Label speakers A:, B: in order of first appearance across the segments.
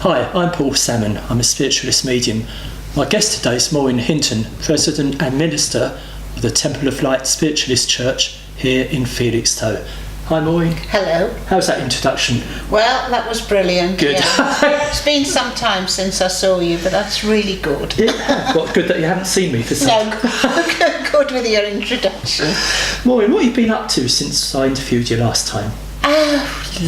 A: Hi, I'm Paul Salmon. I'm a spiritualist medium. My guest today is Maureen Hinton, President and Minister of the Temple of Light Spiritualist Church here in Felixstowe. Hi Maureen.
B: Hello.
A: How's that introduction?
B: Well, that was brilliant.
A: Good.
B: Yeah. It's been some time since I saw you, but that's really good.
A: Yeah, well, good that you haven't seen me for some
B: No, good with your introduction.
A: Maureen, what have you been up to since I interviewed you last time?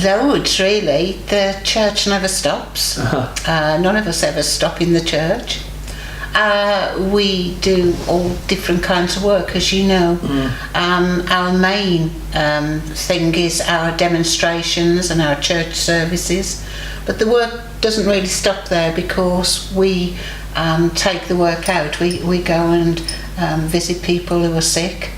B: Loads, really. The church never stops. None of us ever stop in the church. We do all different kinds of work, as you know. Our main thing is our demonstrations and our church services, but the work doesn't really stop there because we take the work out. We go and visit people who are sick.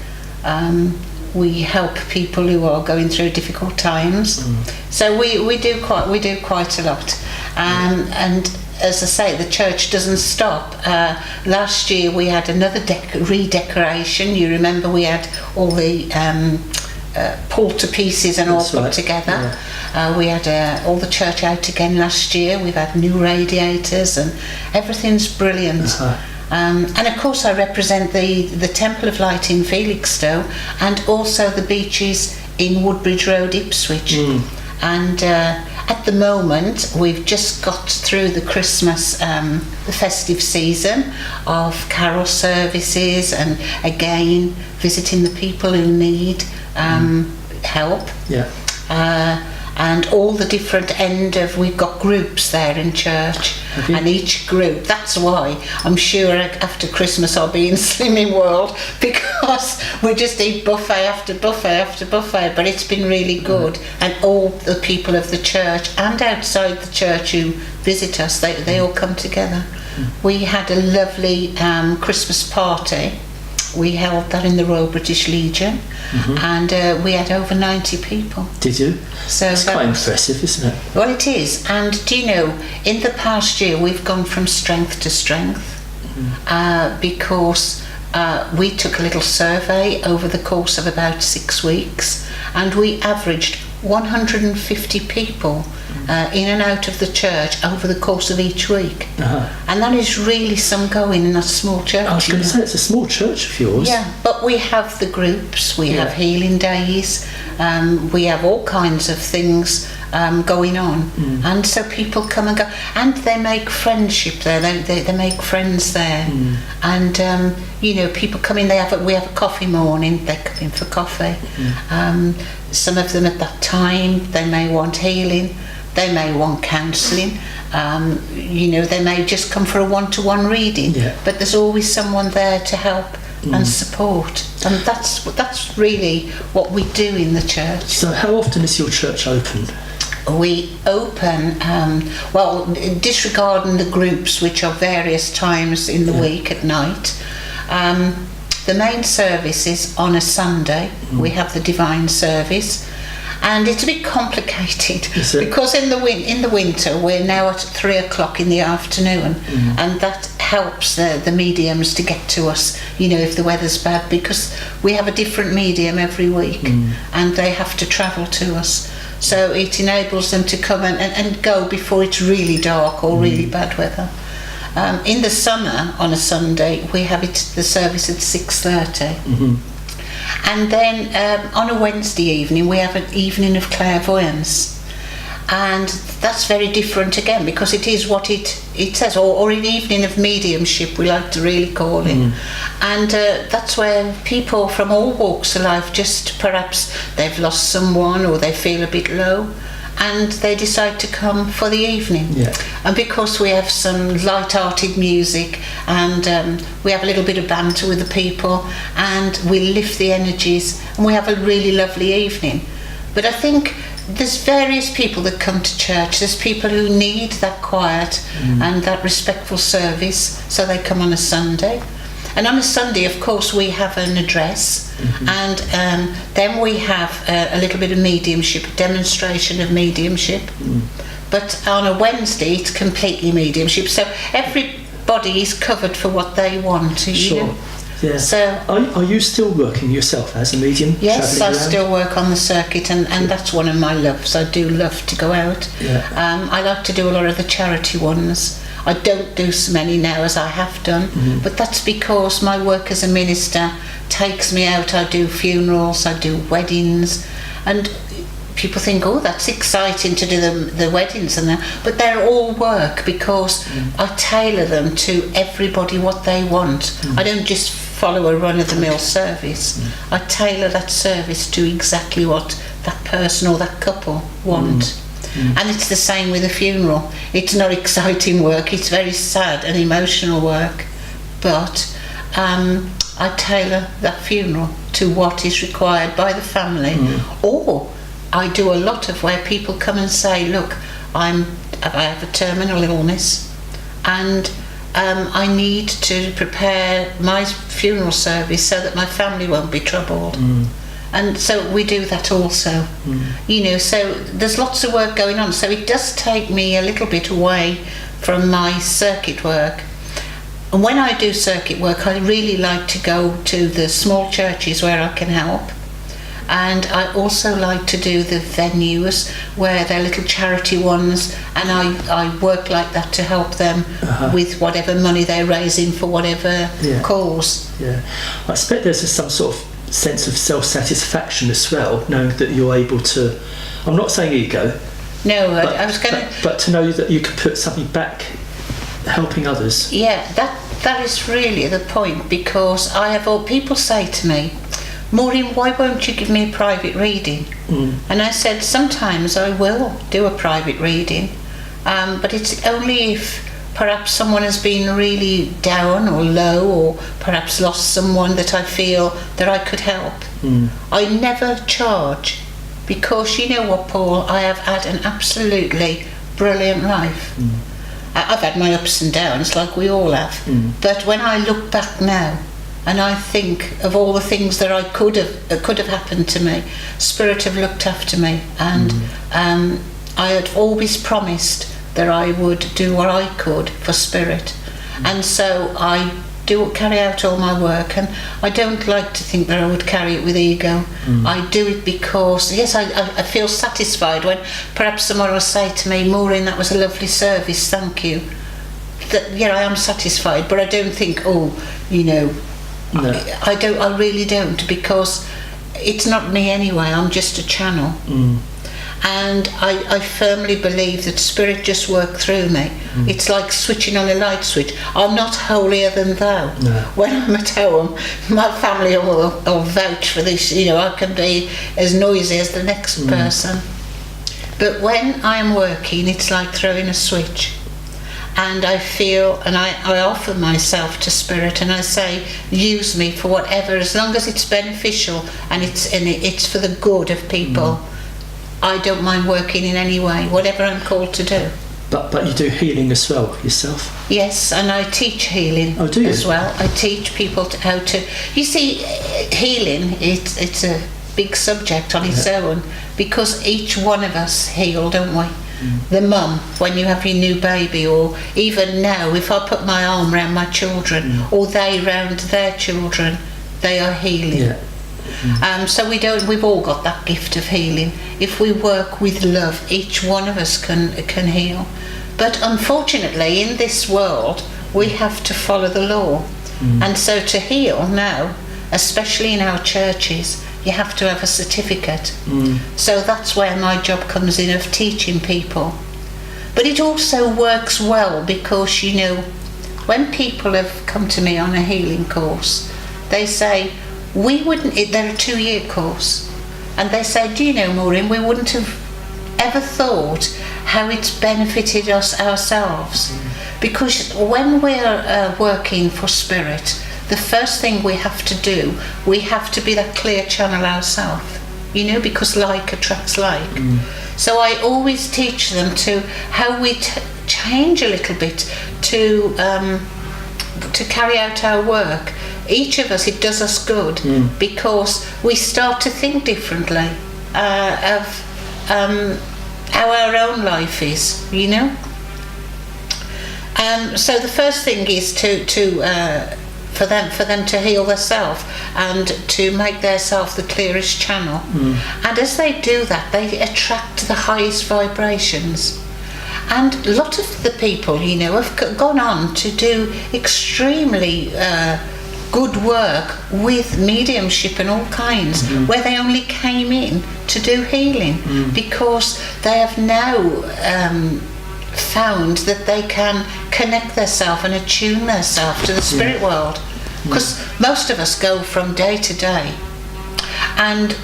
B: We help people who are going through difficult times. So we do quite a lot. And as I say, the church doesn't stop. Last year we had another redecoration. You remember we had all the pulled to pieces and all put together. Yeah. We had all the church out again last year. We've had new radiators and everything's brilliant. And of course I represent the Temple of Light in Felixstowe and also the beaches in Woodbridge Road, Ipswich. And at the moment we've just got through the Christmas, the festive season of carol services and again visiting the people who need help. Yeah. And all the different we've got groups there in church, and each group, that's why I'm sure after Christmas I'll be in Slimming World, because we just eat buffet after buffet after buffet, but it's been really good. And all the people of the church and outside the church who visit us, they all come together. We had a lovely Christmas party. We held that in the Royal British Legion, and we had over 90 people.
A: Did you?
B: So
A: that's quite impressive, isn't it?
B: Well, it is. And do you know, in the past year we've gone from strength to strength, because we took a little survey over the course of about 6 weeks, and we averaged 150 people in and out of the church over the course of each week. And that is really some going in a small church.
A: I was going to say, it's a small church of yours.
B: Yeah, but we have the groups, we have healing days, we have all kinds of things going on, and so people come and go, and they make friendship there, they make friends there, and you know, people come in, we have a coffee morning, they come in for coffee. Some of them at that time, they may want healing, they may want counselling, you know, they may just come for a one-to-one reading, but there's always someone there to help and support, and that's really what we do in the church.
A: So how often is your church open?
B: We open, well, disregarding the groups, which are various times in the week at night. The main service is on a Sunday. We have the divine service, and it's a bit complicated because in the winter we're now at 3 o'clock in the afternoon, and that helps the mediums to get to us, you know, if the weather's bad, because we have a different medium every week, and they have to travel to us. So it enables them to come and go before it's really dark or really bad weather. In the summer, on a Sunday, we have the service at 6:30. And then on a Wednesday evening, we have an evening of clairvoyance. And that's very different again, because it is what it says, or an evening of mediumship, we like to really call it. And that's where people from all walks of life, just perhaps they've lost someone or they feel a bit low, and they decide to come for the evening. And because we have some light-hearted music, and we have a little bit of banter with the people, and we lift the energies, and we have a really lovely evening. But I think there's various people that come to church. There's people who need that quiet and that respectful service, so they come on a Sunday. And on a Sunday, of course, we have an address, and then we have a little bit of mediumship, a demonstration of mediumship. But on a Wednesday, it's completely mediumship, so everybody is covered for what they want. You know?
A: Yeah.
B: So
A: are you still working yourself as a medium?
B: yes, I
A: travelling around?
B: still work on the circuit, and that's one of my loves. I do love to go out.
A: Yeah.
B: I like to do a lot of the charity ones. I don't do so many now as I have done, but that's because my work as a minister takes me out. I do funerals, I do weddings, and people think, oh, that's exciting to do the weddings and that, but they're all work because I tailor them to everybody what they want. I don't just follow a run-of-the-mill service. I tailor that service to exactly what that person or that couple want. And it's the same with a funeral. It's not exciting work, it's very sad and emotional work, but I tailor that funeral to what is required by the family. Or I do a lot of where people come and say, look, I have a terminal illness and I need to prepare my funeral service so that my family won't be troubled. And so we do that also. You know, so there's lots of work going on. So it does take me a little bit away from my circuit work. And when I do circuit work, I really like to go to the small churches where I can help. And I also like to do the venues where they're little charity ones, and I work like that to help them with whatever money they're raising for whatever cause.
A: Yeah, I expect there's some sort of sense of self-satisfaction as well, knowing that you're able to, I'm not saying ego,
B: no, I was going to...
A: But to know that you can put something back helping others.
B: Yeah, that is really the point, because I have all people say to me, Maureen, why won't you give me a private reading? And I said, sometimes I will do a private reading, but it's only if perhaps someone has been really down or low, or perhaps lost someone that I feel that I could help. I never charge, because you know what, Paul, I have had an absolutely brilliant life. I've had my ups and downs like we all have, but when I look back now and I think of all the things that could have happened to me, Spirit have looked after me, and I had always promised that I would do what I could for Spirit, and so I do carry out all my work, and I don't like to think that I would carry it with ego. I do it because, yes, I feel satisfied when perhaps someone will say to me, Maureen, that was a lovely service, thank you. That, yeah, I am satisfied, but I don't think, oh, you know,
A: No.
B: I really don't, because it's not me anyway, I'm just a channel. And I firmly believe that Spirit just worked through me. It's like switching on a light switch. I'm not holier than thou.
A: No.
B: When I'm at home, my family will vouch for this. You know, I can be as noisy as the next person. But when I am working, it's like throwing a switch. And I feel, and I offer myself to Spirit, and I say, use me for whatever, as long as it's beneficial and it's for the good of people. I don't mind working in any way, whatever I'm called to do.
A: But you do healing as well yourself?
B: Yes, and I teach healing as well. I teach people how to... You see, healing, it's a big subject on its own, because each one of us heal, don't we? The mum, when you have your new baby, or even now, if I put my arm around my children, or they round their children, they are healing. So we've all got that gift of healing. If we work with love, each one of us can heal. But unfortunately, in this world, we have to follow the law. And so to heal now, especially in our churches, you have to have a certificate. So that's where my job comes in, of teaching people. But it also works well, because, you know, when people have come to me on a healing course, they say, they're a 2-year course, and they say, do you know, Maureen, we wouldn't have ever thought how it's benefited us ourselves. Because when we're working for Spirit, the first thing we have to do, we have to be that clear channel ourselves, you know, because like attracts like. So I always teach them to how we change a little bit to carry out our work. Each of us, it does us good, because we start to think differently of how our own life is, you know. So the first thing is for them to heal themselves and to make themselves the clearest channel. And as they do that, they attract the highest vibrations. And a lot of the people, you know, have gone on to do extremely good work with mediumship and all kinds, where they only came in to do healing, because they have now found that they can connect themselves and attune themselves to the spirit world. Because most of us go from day to day, and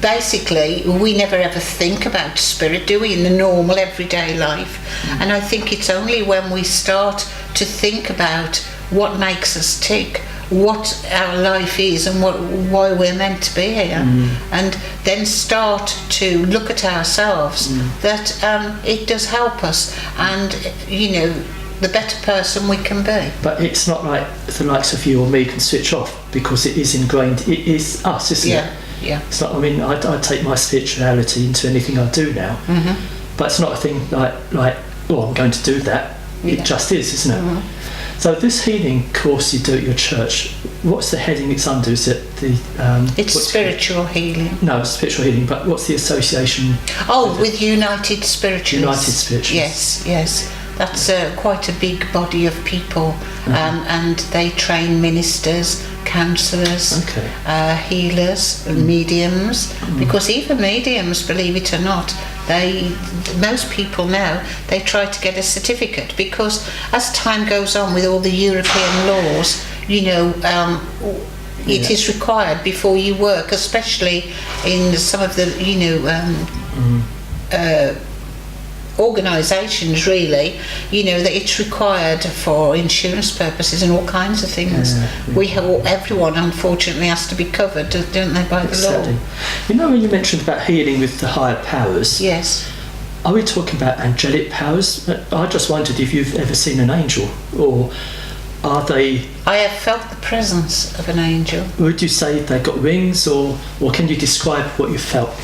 B: basically we never ever think about spirit, do we, in the normal everyday life? And I think it's only when we start to think about what makes us tick, what our life is, and why we're meant to be here, and then start to look at ourselves, that it does help us, and you know, the better person we can be.
A: But it's not like the likes of you or me can switch off, because it is ingrained. It is us, isn't it?
B: Yeah.
A: It's not. I mean, I take my spirituality into anything I do now, but it's not a thing like oh, I'm going to do that. It just is, isn't it? So this healing course you do at your church, what's the heading it's under? Is it the...
B: it's spiritual healing.
A: No, it's spiritual healing, but what's the association?
B: Oh, with United Spiritualists.
A: United Spiritualists.
B: Yes. That's quite a big body of people, and they train ministers, counsellors, healers, mediums, because even mediums, believe it or not, most people now, they try to get a certificate, because as time goes on with all the European laws, you know, it is required before you work, especially in some of the, you know, organisations, really, you know, that it's required for insurance purposes and all kinds of things. Everyone unfortunately has to be covered, don't they, by the law?
A: You know, when you mentioned about healing with the higher powers,
B: yes,
A: are we talking about angelic powers? I just wondered if you've ever seen an angel, or are they...
B: I have felt the presence of an angel.
A: Would you say they got wings, or can you describe what you felt?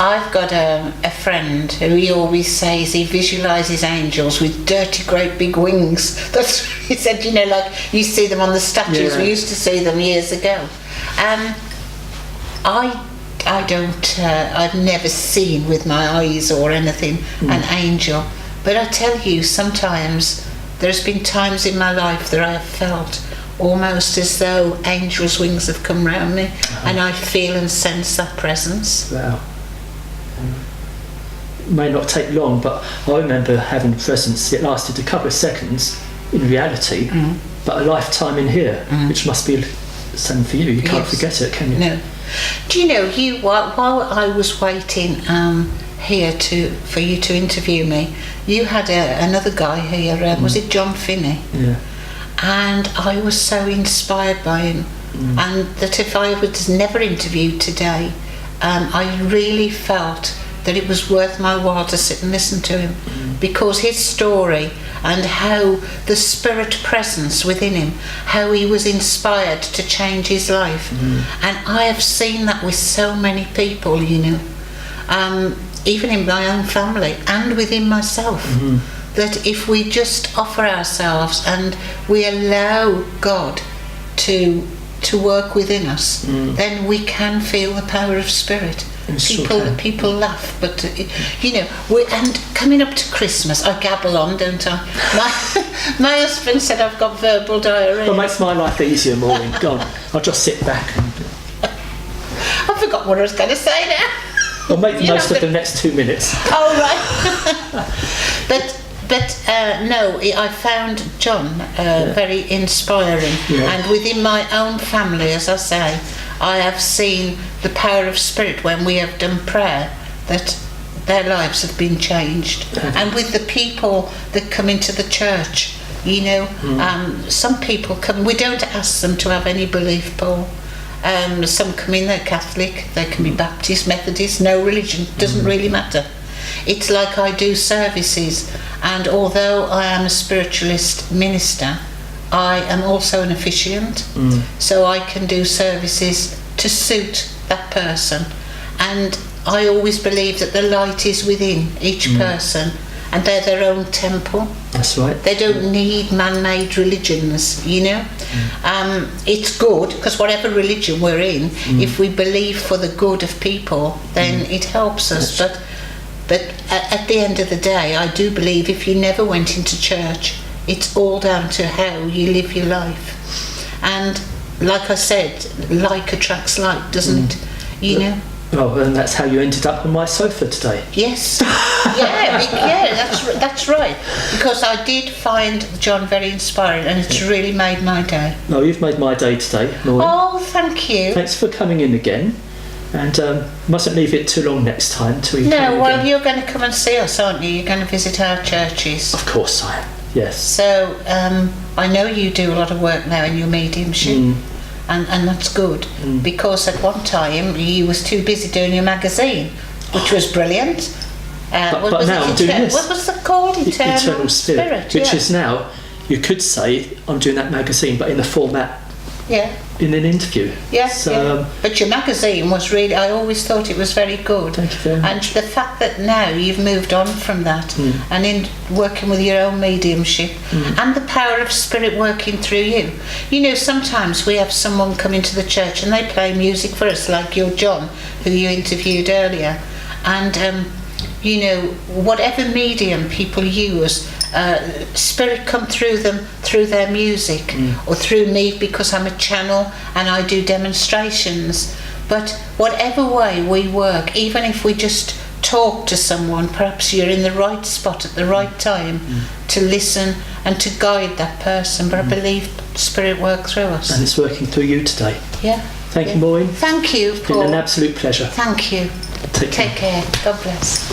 B: I've got a friend who he always says he visualises angels with dirty, great big wings. That's what he said, you know, like you see them on the statues. We used to see them years ago. I don't, I've never seen with my eyes or anything an angel. But I tell you, sometimes there's been times in my life that I have felt almost as though angels' wings have come round me, and I feel and sense that presence.
A: Wow. May not take long, but I remember having presence. It lasted a couple of seconds in reality, but a lifetime in here, which must be the same for you. You can't forget it, can you?
B: No. Do you know, while I was waiting here for you to interview me, you had another guy here. Was it John Finney?
A: Yeah.
B: And I was so inspired by him, and that if I was never interviewed today, I really felt that it was worth my while to sit and listen to him, because his story and how the spirit presence within him, how he was inspired to change his life. And I have seen that with so many people, you know, even in my own family and within myself, that if we just offer ourselves and we allow God to work within us, then we can feel the power of spirit. People laugh, but you know, and coming up to Christmas, I gabble on, don't I? My husband said I've got verbal diarrhoea.
A: Well, makes my life easier, Maureen. Go on, I'll just sit back.
B: I forgot what I was going to say now.
A: Well, make the most of the next 2 minutes.
B: Oh, right. But no, I found John very inspiring, and within my own family, as I say, I have seen the power of spirit when we have done prayer, that their lives have been changed. And with the people that come into the church, you know, some people come, we don't ask them to have any belief, Paul. Some come in, they're Catholic, they can be Baptist, Methodist, no religion, doesn't really matter. It's like I do services, and although I am a spiritualist minister, I am also an officiant, so I can do services to suit that person. And I always believe that the light is within each person, and they're their own temple.
A: That's right.
B: They don't need man-made religions, you know. It's good, because whatever religion we're in, if we believe for the good of people, then it helps us. But at the end of the day, I do believe if you never went into church, it's all down to how you live your life. And like I said, like attracts like, doesn't it? You know.
A: Oh, and that's how you ended up on my sofa today.
B: Yes. That's right. Because I did find John very inspiring, and it's really made my day.
A: No, you've made my day today, Maureen.
B: Oh, thank you.
A: Thanks for coming in again. And mustn't leave it too long next time till you come
B: No, well,
A: again.
B: you're going to come and see us, aren't you? You're going to visit our churches.
A: Of course I am, yes.
B: So I know you do a lot of work now in your mediumship. And that's good, because at one time you was too busy doing your magazine, which was brilliant.
A: But now I'm doing this.
B: What was it called?
A: Eternal Spirit, which is now, you could say, I'm doing that magazine, but in the format in an interview.
B: But your magazine was really, I always thought it was very good.
A: Thank you very much.
B: And the fact that now you've moved on from that and in working with your own mediumship and the power of spirit working through you. You know, sometimes we have someone come into the church and they play music for us, like your John, who you interviewed earlier. And, you know, whatever medium people use, spirit come through them through their music or through me, because I'm a channel and I do demonstrations. But whatever way we work, even if we just talk to someone, perhaps you're in the right spot at the right time to listen and to guide that person. But I believe spirit work through us.
A: And it's working through you today.
B: Thank
A: you, Maureen.
B: Thank you, Paul.
A: It's been an absolute pleasure.
B: Thank you.
A: Take care.
B: God bless.